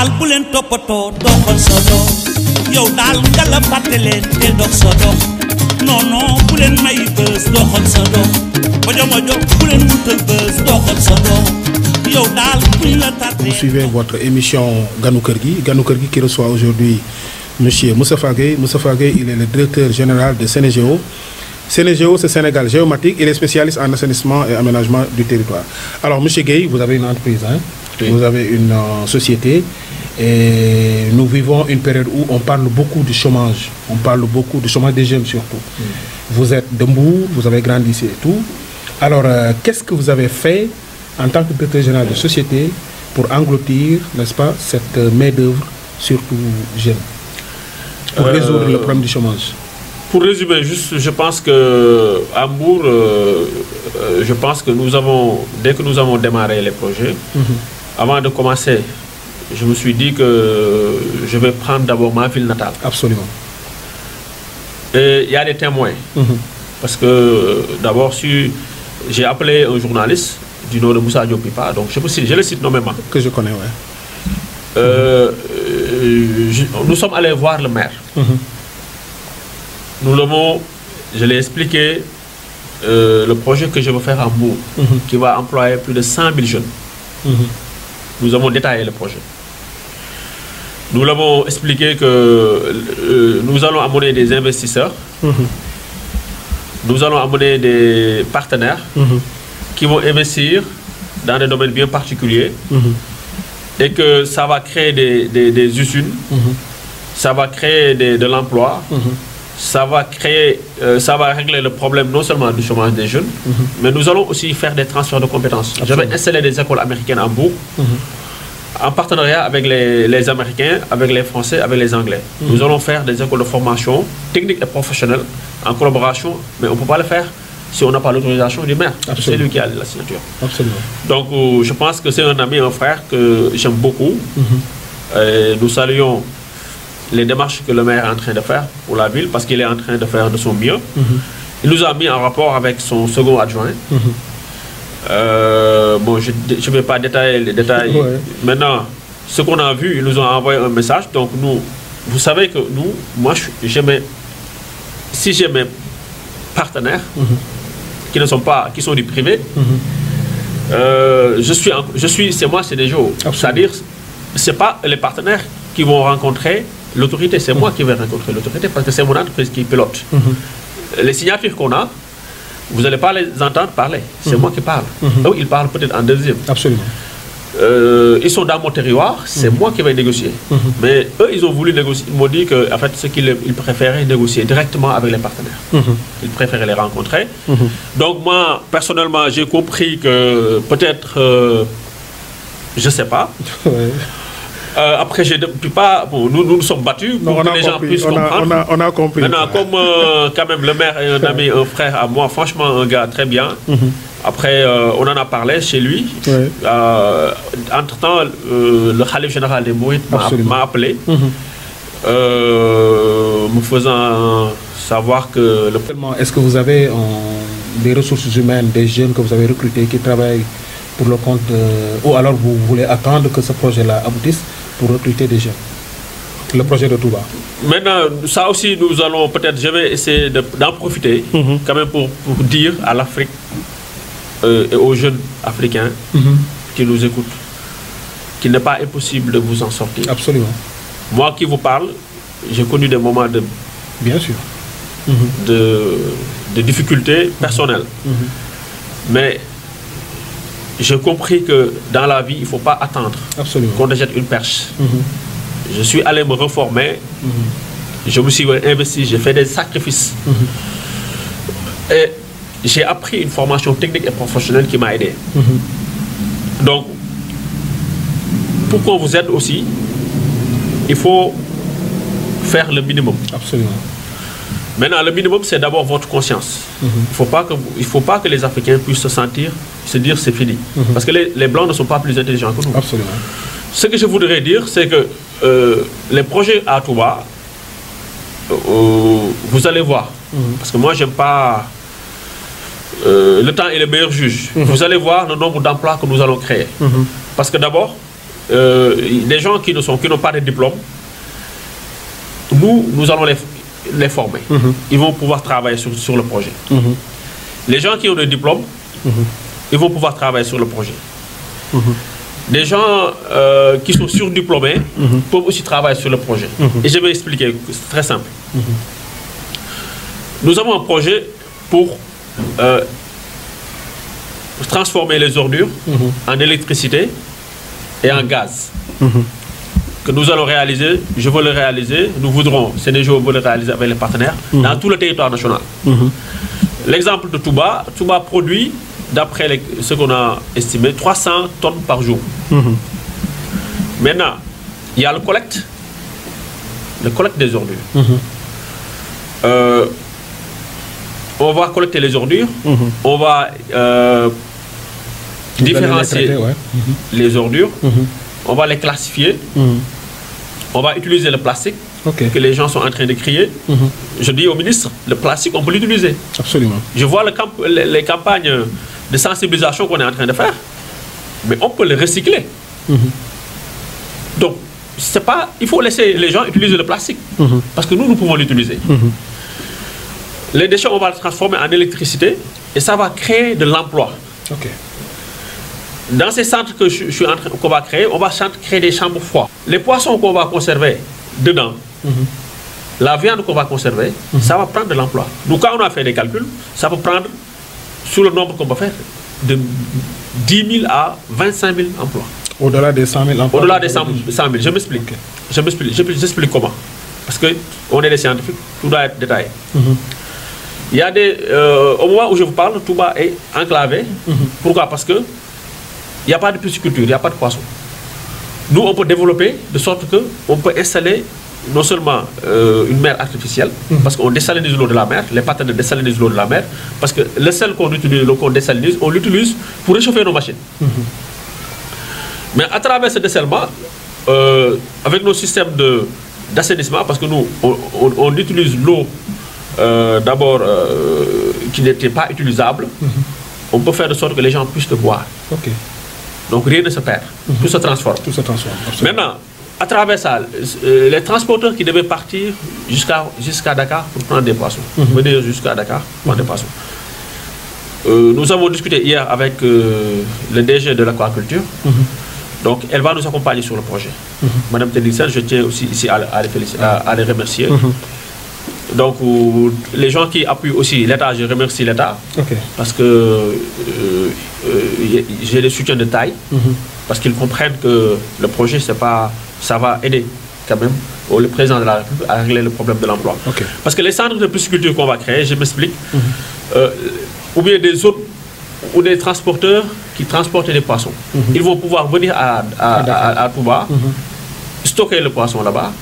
daal bu leen toppatoo doxal sa dox yow daal nga la fàtte leen te dox sa dox non non bu leen may bës doxal sa dox mojo mojo bu leen wutal bës doxal sa dox yow daal buñ la tàttee. Vous suivez votre émission Ganu Kër Gi qui reçoit aujourd'hui monsieur Moustapha Gueye. Moustapha Gueye, il est le directeur général de Sénégéo. Sénégéo, c'est Sénégal Géomatique. Il est spécialiste en assainissement et aménagement du territoire. Alors, monsieur Gueye, vous avez une entreprise, hein? Oui. Vous avez une société. Et nous vivons une période où on parle beaucoup du chômage. On parle beaucoup du chômage des jeunes surtout. Vous êtes de Mbour, vous avez grandi ici et tout. Alors, qu'est-ce que vous avez fait en tant que directeur général de société pour engloutir, n'est-ce pas, cette main-d'œuvre, surtout jeune, pour résoudre le problème du chômage? Pour résumer, juste, je pense que à Mbour, je pense que nous avons, dès que nous avons démarré les projets, avant de commencer, je me suis dit que je vais prendre d'abord ma ville natale. Absolument. Et il y a des témoins. Parce que d'abord, j'ai appelé un journaliste du nom de Moussa Diop-Pipa, donc je le cite nommément. Que je connais, oui. Nous sommes allés voir le maire. Je l'ai expliqué le projet que je veux faire à Mbour, qui va employer plus de 100 000 jeunes. Nous avons détaillé le projet. Nous l'avons expliqué que nous allons amener des investisseurs, nous allons amener des partenaires qui vont investir dans des domaines bien particuliers et que ça va créer des usines, ça va créer de l'emploi, ça va régler le problème non seulement du chômage des jeunes, mais nous allons aussi faire des transferts de compétences. Je vais installer des écoles américaines à Mbour, en partenariat avec les Américains, avec les Français, avec les Anglais. Nous allons faire des écoles de formation technique et professionnelle en collaboration, mais on ne peut pas le faire si on n'a pas l'autorisation du maire. C'est lui qui a la signature. Absolument. Donc je pense que c'est un ami, un frère que j'aime beaucoup. Et nous saluons les démarches que le maire est en train de faire pour la ville, parce qu'il est en train de faire de son mieux. Il nous a mis en rapport avec son second adjoint. Bon, je ne vais pas détailler les détails. Maintenant, ce qu'on a vu, ils nous ont envoyé un message. Donc nous, vous savez que nous, moi, si j'ai mes partenaires qui sont du privé, c'est moi, c'est des jours. C'est-à-dire, c'est pas les partenaires qui vont rencontrer l'autorité, c'est moi qui vais rencontrer l'autorité parce que c'est mon entreprise qui pilote. Les signatures qu'on a, vous n'allez pas les entendre parler, c'est moi qui parle. Eux, ils parlent peut-être en deuxième. Absolument. Ils sont dans mon territoire, c'est moi qui vais négocier. Mais eux, ils ont voulu négocier. Ils m'ont dit qu'en fait, ils préféraient négocier directement avec les partenaires. Ils préféraient les rencontrer. Donc moi, personnellement, j'ai compris que peut-être, je ne sais pas. Après, je ne peux pas. Bon, nous nous sommes battus pour que les gens puissent comprendre. On a compris. Maintenant, comme quand même le maire est un ami, un frère à moi, franchement, un gars très bien. Après, on en a parlé chez lui. Entre-temps, le Khalif général des Mourides m'a appelé, me faisant savoir que... Est-ce que vous avez des ressources humaines, des jeunes que vous avez recrutés qui travaillent pour le compte ou alors vous voulez attendre que ce projet-là aboutisse pour recruter des jeunes? Le projet de Touba. Maintenant, ça aussi, nous allons peut-être, je vais essayer d'en profiter quand même pour dire à l'Afrique et aux jeunes africains qui nous écoutent qu'il n'est pas impossible de vous en sortir. Absolument. Moi qui vous parle, j'ai connu des moments de... Bien sûr. de difficultés personnelles. Mais j'ai compris que dans la vie, il ne faut pas attendre qu'on te jette une perche. Je suis allé me reformer, je me suis investi, j'ai fait des sacrifices. Et j'ai appris une formation technique et professionnelle qui m'a aidé. Donc, pour qu'on vous aide aussi, il faut faire le minimum. Absolument. Maintenant, le minimum, c'est d'abord votre conscience. Il ne faut pas que les Africains puissent se dire c'est fini. Parce que les Blancs ne sont pas plus intelligents que nous. Absolument. Ce que je voudrais dire, c'est que les projets à Touba, vous allez voir. Parce que moi, j'aime pas... le temps est le meilleur juge. Vous allez voir le nombre d'emplois que nous allons créer. Parce que d'abord, les gens qui n'ont pas de diplôme, nous allons les former. Ils vont pouvoir travailler sur le projet. Les gens qui ont des diplômes, ils vont pouvoir travailler sur le projet. Les gens qui sont surdiplômés peuvent aussi travailler sur le projet. Et je vais expliquer, c'est très simple. Nous avons un projet pour transformer les ordures en électricité et en gaz. Que nous allons réaliser, je veux le réaliser, nous voudrons, Sénégeo veut le réaliser avec les partenaires, dans tout le territoire national. L'exemple de Touba produit, d'après ce qu'on a estimé, 300 tonnes par jour. Maintenant, il y a le collecte des ordures. On va collecter les ordures, on va différencier les ordures, on va les classifier, on va utiliser le plastique que les gens sont en train de crier. Je dis au ministre, le plastique, on peut l'utiliser. Absolument. Je vois les campagnes de sensibilisation qu'on est en train de faire, mais on peut le recycler. Donc, il faut laisser les gens utiliser le plastique, parce que nous pouvons l'utiliser. Les déchets, on va les transformer en électricité, et ça va créer de l'emploi. Dans ces centres qu'on va créer, on va créer des chambres froides. Les poissons qu'on va conserver dedans, la viande qu'on va conserver, ça va prendre de l'emploi. Donc quand on a fait des calculs, ça peut prendre, sur le nombre qu'on va faire, de 10 000 à 25 000 emplois. Au-delà des 100 000 emplois. Au-delà des 100 000. Je m'explique. J'explique comment. Parce qu'on est des scientifiques, tout doit être détaillé. Il y a au moment où je vous parle, Touba est enclavé. Pourquoi? Parce que il n'y a pas de pisciculture, il n'y a pas de poissons. Nous, on peut développer de sorte qu'on peut installer non seulement une mer artificielle, parce qu'on désalinise l'eau de la mer, les partenaires désalinisent l'eau de la mer, parce que le sel qu'on utilise, qu'on désalinise, on l'utilise pour réchauffer nos machines. Mais à travers ce dessalement, avec nos systèmes d'assainissement, parce que nous, on utilise l'eau d'abord qui n'était pas utilisable, on peut faire de sorte que les gens puissent le boire. Donc rien ne se perd, tout se transforme. Maintenant, à travers ça, les transporteurs qui devaient partir jusqu'à Dakar pour prendre des poissons, venir jusqu'à Dakar pour prendre des poissons. Nous avons discuté hier avec le DG de l'aquaculture. Donc elle va nous accompagner sur le projet. Madame Ténixen, je tiens aussi ici à les remercier. Donc les gens qui appuient aussi l'État, je remercie l'État, parce que j'ai des soutiens de taille, parce qu'ils comprennent que le projet, ça va aider quand même le président de la République à régler le problème de l'emploi. Parce que les centres de pisciculture qu'on va créer, je m'explique, ou bien des autres, ou des transporteurs qui transportent des poissons, ils vont pouvoir venir à Touba, stocker le poisson là-bas,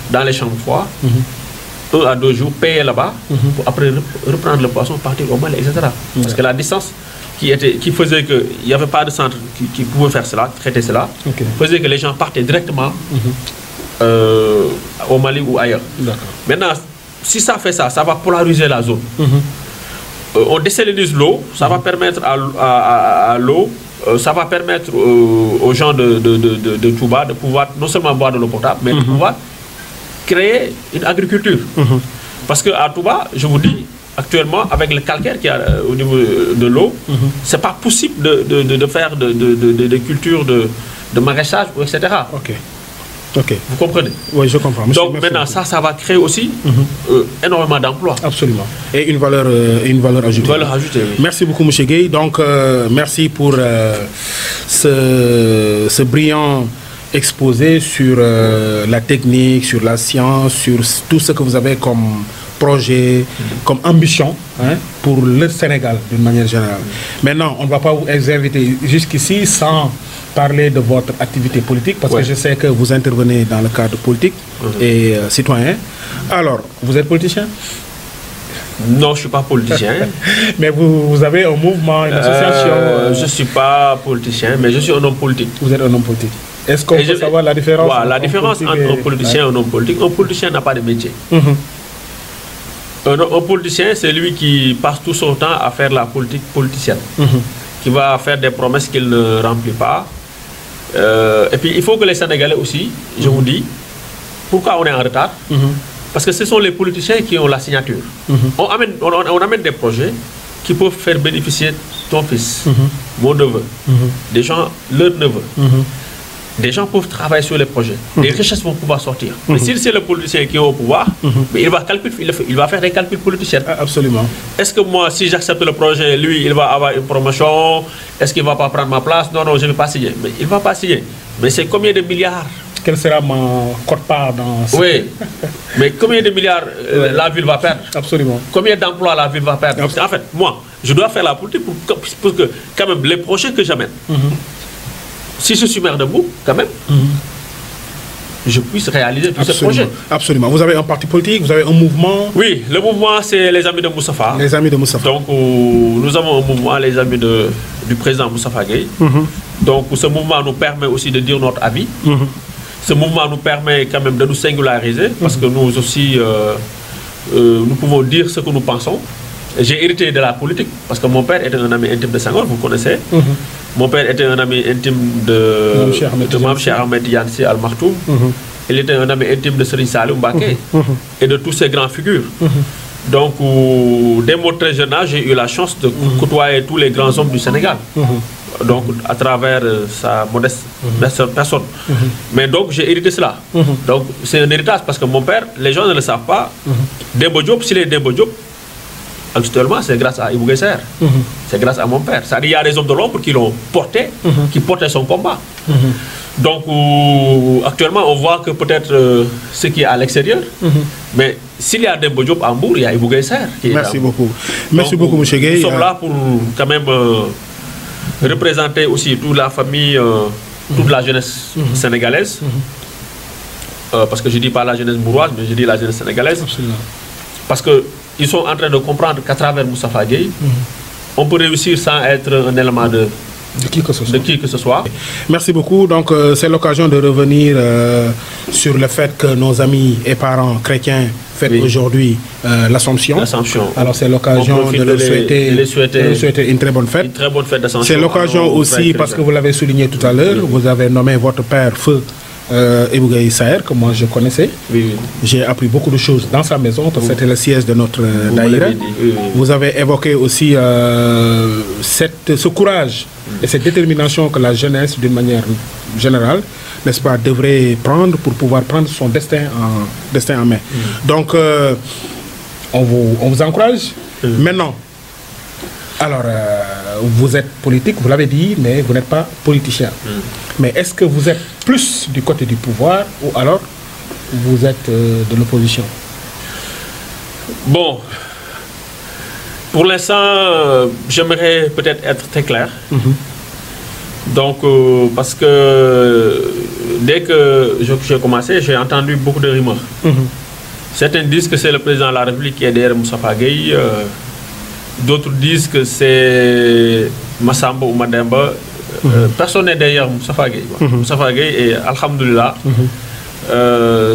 dans les chambres froides, 1 à 2 jours, payer là-bas, pour après reprendre le poisson, partir au Mali, etc. Parce que la distance qui faisait qu'il n'y avait pas de centre qui pouvait faire cela, traiter cela, faisait que les gens partaient directement au Mali ou ailleurs. Maintenant, si ça fait ça, ça va polariser la zone. On désalinise l'eau, ça va permettre à l'eau, ça va permettre aux gens de Touba de pouvoir non seulement boire de l'eau potable, mais de pouvoir créer une agriculture. Parce qu'à Touba, je vous dis, actuellement, avec le calcaire qu'il y a au niveau de l'eau, c'est pas possible de faire des cultures de maraîchage, etc. Vous comprenez? Oui, je comprends. Monsieur, donc maintenant, ça va créer aussi énormément d'emplois. Absolument. Et une valeur ajoutée. Une valeur ajoutée, oui. Merci beaucoup, M. Gueye. Donc, merci pour ce brillant exposé sur la technique, sur la science, sur tout ce que vous avez comme projet, comme ambition pour le Sénégal d'une manière générale. Maintenant, on ne va pas vous inviter jusqu'ici sans parler de votre activité politique, parce que je sais que vous intervenez dans le cadre politique et citoyen. Alors, vous êtes politicien? Non, je ne suis pas politicien. Mais vous avez un mouvement, une association Je ne suis pas politicien, mais je suis un homme politique. Vous êtes un homme politique. Est-ce qu'on peut savoir la différence? La différence entre un politicien et un homme politique. Un politicien n'a pas de métier. Un politicien, c'est lui qui passe tout son temps à faire la politique politicienne, qui va faire des promesses qu'il ne remplit pas, Et puis il faut que les Sénégalais aussi, je vous dis, pourquoi on est en retard? Parce que ce sont les politiciens qui ont la signature. On amène des projets qui peuvent faire bénéficier ton fils, mon neveu, des gens, leur neveu. Des gens peuvent travailler sur les projets. Des richesses vont pouvoir sortir. Mais si c'est le politicien qui est au pouvoir, mais il va faire des calculs politiciens. Absolument. Est-ce que moi, si j'accepte le projet, lui, il va avoir une promotion? Est-ce qu'il ne va pas prendre ma place? Non, je ne vais pas signer. Mais il ne va pas signer. Mais c'est combien de milliards? Quelle sera ma quote-part dans ce... Oui. Mais combien de milliards la ville va perdre? Absolument. Combien d'emplois la ville va perdre? En fait, moi, je dois faire la politique pour que, quand même, les projets que j'amène, si je suis maire de Mbour, quand même, je puisse réaliser tous ces projets. Absolument. Vous avez un parti politique, vous avez un mouvement? Oui, le mouvement, c'est les Amis de Moustapha. Les Amis de Moustapha. Donc, nous avons un mouvement, les Amis du président Moustapha Gueye. Donc, ce mouvement nous permet aussi de dire notre avis. Ce mouvement nous permet quand même de nous singulariser, parce que nous aussi, nous pouvons dire ce que nous pensons. J'ai hérité de la politique, parce que mon père était un ami intime de Senghor, vous connaissez. Mon père était un ami intime de Mame Cheikh Ahmed Tidiane Sy Al Maktoum. Il était un ami intime de Serigne Saliou Mbacké et de tous ces grands figures. Donc, dès mon très jeune âge, j'ai eu la chance de côtoyer tous les grands hommes du Sénégal. Donc, à travers sa modeste personne. Mais donc, j'ai hérité cela. Donc, c'est un héritage, parce que mon père, les gens ne le savent pas. Demba Diop, s'il est Demba Diop, actuellement, c'est grâce à Ibou Gueye Saër. C'est grâce à mon père. C'est-à-dire, il y a des hommes de l'ombre qui l'ont porté, qui portaient son combat. Donc, actuellement, on voit que peut-être ce qui est à l'extérieur, mais s'il y a Demba Diop à Mbour, il y a Ibou Gueye Saër. Merci beaucoup. Merci beaucoup, M. Gueye. Nous sommes là pour quand même représenter aussi toute la famille, toute la jeunesse sénégalaise. Parce que je ne dis pas la jeunesse mouroise, mais je dis la jeunesse sénégalaise. Absolument. Parce qu'ils sont en train de comprendre qu'à travers Moustapha Gueye, on peut réussir sans être un élément de qui que ce soit. Merci beaucoup. Donc, c'est l'occasion de revenir sur le fait que nos amis et parents chrétiens fêtent aujourd'hui l'Assomption. Alors, c'est l'occasion de leur souhaiter une très bonne fête. Une très bonne fête d'Assomption. C'est l'occasion aussi, parce que vous l'avez souligné tout à l'heure, vous avez nommé votre père Feu Ibou Gueye Saër, que moi je connaissais. J'ai appris beaucoup de choses dans sa maison, parce que c'était le siège de notre daïra. Vous avez évoqué aussi ce courage et cette détermination que la jeunesse, d'une manière générale, n'est-ce pas, devrait prendre pour pouvoir prendre son destin en main. Donc, on vous encourage. Maintenant, alors, vous êtes politique, vous l'avez dit, mais vous n'êtes pas politicien. Mais est-ce que vous êtes plus du côté du pouvoir ou alors vous êtes de l'opposition? Bon, pour l'instant, j'aimerais peut-être être très clair. Donc, parce que dès que j'ai commencé, j'ai entendu beaucoup de rumeurs. Certains disent que c'est le président de la République qui est derrière Moustapha Gueye. D'autres disent que c'est Massamba ou Mademba. Personne n'est derrière Moustapha Gueye. Moustapha Gueye, et alhamdoulilah,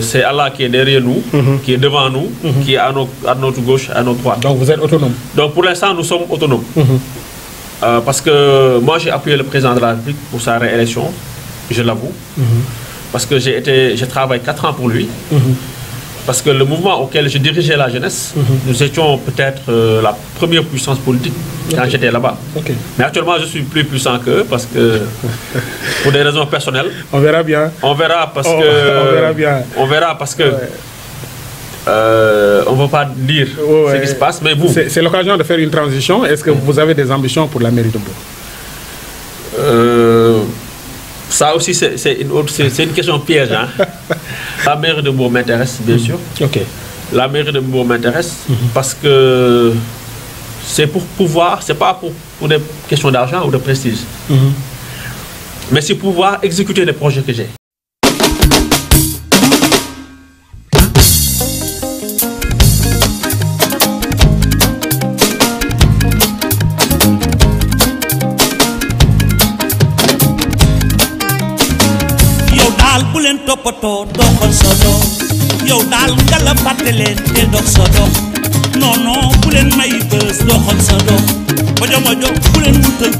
c'est Allah qui est derrière nous, qui est devant nous, qui est à notre gauche, à notre droite. Donc vous êtes autonome? Donc pour l'instant, nous sommes autonomes. Parce que moi, j'ai appuyé le président de la République pour sa réélection, je l'avoue. Parce que j'ai travaillé 4 ans pour lui. Parce que le mouvement auquel je dirigeais la jeunesse, nous étions peut-être la première puissance politique quand j'étais là-bas. Mais actuellement, je suis plus puissant qu'eux parce que, pour des raisons personnelles. On verra bien. On verra parce que. On verra bien. On verra parce que. On ne va pas dire ce qui se passe, mais vous. C'est l'occasion de faire une transition. Est-ce que vous avez des ambitions pour la mairie de Mbour? Ça aussi, c'est une question piège. Hein. La mairie de Mbour m'intéresse, bien sûr. La mairie de Mbour m'intéresse parce que c'est pour pouvoir, c'est pas pour des questions d'argent ou de prestige. Mais c'est pour pouvoir exécuter les projets que j'ai. toppatoo doxal sa dox yow daal nga la fàtte leen te dox sa dox non non bu leen may bës doxal sa dox mojo mojo bu leen wutal